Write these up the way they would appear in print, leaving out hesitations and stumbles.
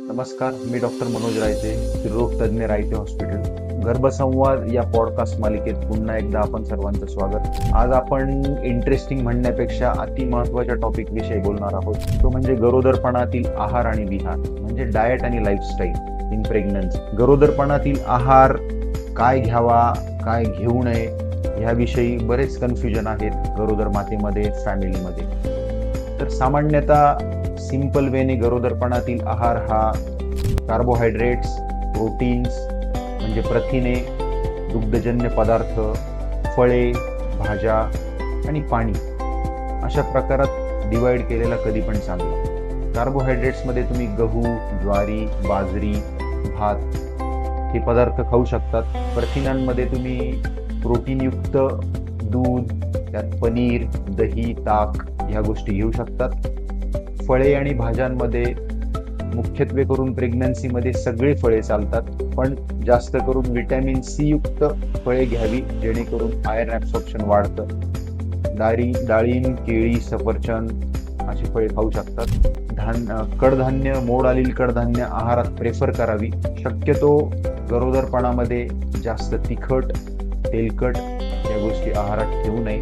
नमस्कार, मी डॉक्टर मनोज रायते, स्त्रीरोग तज्ज्ञ, रायते हॉस्पिटल. गर्भसंवाद या पॉडकास्ट मालिकेत पुन्हा एकदा आपण सर्वांचं स्वागत. आज आपण इंटरेस्टिंग म्हणण्यापेक्षा अति महत्त्वाच्या टॉपिक विषयी बोलणार आहोत. तो म्हणजे गरोदरपणातील आहार आणि विहार, म्हणजे डाएट आणि लाईफस्टाईल इन प्रेग्नन्सी. गरोदरपणातील आहार काय घ्यावा, काय घेऊ नये ह्याविषयी बरेच कन्फ्युजन आहेत गरोदर मातेमध्ये, फॅमिलीमध्ये. तर सामान्यतः सिंपल वेने गरोदरपणातील आहार हा कार्बोहायड्रेट्स, प्रोटीन्स म्हणजे प्रथिने, दुग्धजन्य पदार्थ, फळे, भाज्या आणि पाणी अशा प्रकारात डिवाइड केलेला कधी पण चांगला. कार्बोहायड्रेट्समध्ये तुम्ही गहू, ज्वारी, बाजरी, भात हे पदार्थ खाऊ शकतात. प्रथिनांमध्ये तुम्ही प्रोटीनयुक्त दूध, त्यात पनीर, दही, ताक ह्या गोष्टी घेऊ शकतात. फळे आणि भाज्यांमध्ये मुख्यत्वे करून प्रेग्नन्सीमध्ये सगळे फळे चालतात, पण जास्त करून व्हिटॅमिन सी युक्त फळे घ्यावी, जेणेकरून आयर्न ॲब्सॉर्प्शन वाढतं. डाळिंब, केळी, सफरचंद अशी फळे खाऊ शकतात. कडधान्य, मोड आलेली कडधान्य आहारात प्रेफर करावी. शक्यतो गरोदरपणामध्ये जास्त तिखट, तेलकट या गोष्टी आहारात ठेवू नये.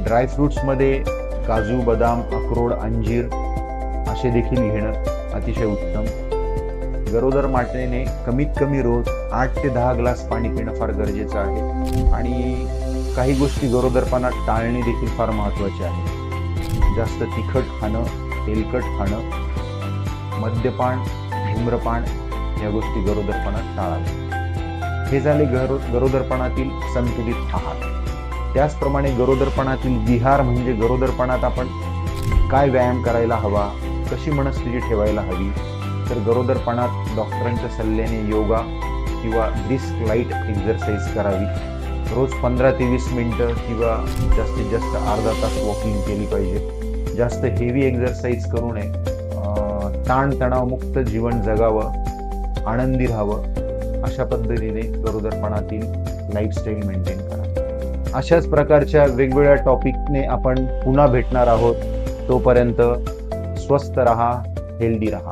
ड्रायफ्रुट्समध्ये काजू, बदाम, अक्रोड, अंजीर असे देखील घेणं अतिशय उत्तम. गरोदर मातेने कमीत कमी रोज 8 ते 10 ग्लास पाणी पिणं फार गरजेचं आहे. आणि काही गोष्टी गरोदरपणात टाळणे देखील फार महत्त्वाचे आहे. जास्त तिखट खाणं, तेलकट खाणं, मद्यपान, धूम्रपान या गोष्टी गरोदरपणात टाळाव्या. हे झाले गरोदरपणातील संतुलित आहार. त्याचप्रमाणे गरोदरपणातील विहार म्हणजे गरोदरपणात आपण काय व्यायाम करायला हवा, कशी मनस्थिती ठेवायला हवी. तर गरोदरपणात डॉक्टरांच्या सल्ल्याने योगा किंवा ब्रिस्क लाईट एक्झरसाइज करावी. रोज 15 ते 20 मिनिटं किंवा जास्तीत जास्त अर्धा तास वॉकिंग केली पाहिजे. जास्त हेवी एक्झरसाइज करू नये. ताणतणावमुक्त जीवन जगावं, आनंदी राहावं, अशा पद्धतीने गरोदरपणातील लाईफस्टाईल मेंटेन करा. अशाच प्रकारच्या वेगवेगळ्या टॉपिकने आपण पुन्हा भेटणार आहोत. तोपर्यंत स्वस्थ रहा, हेल्दी रहा.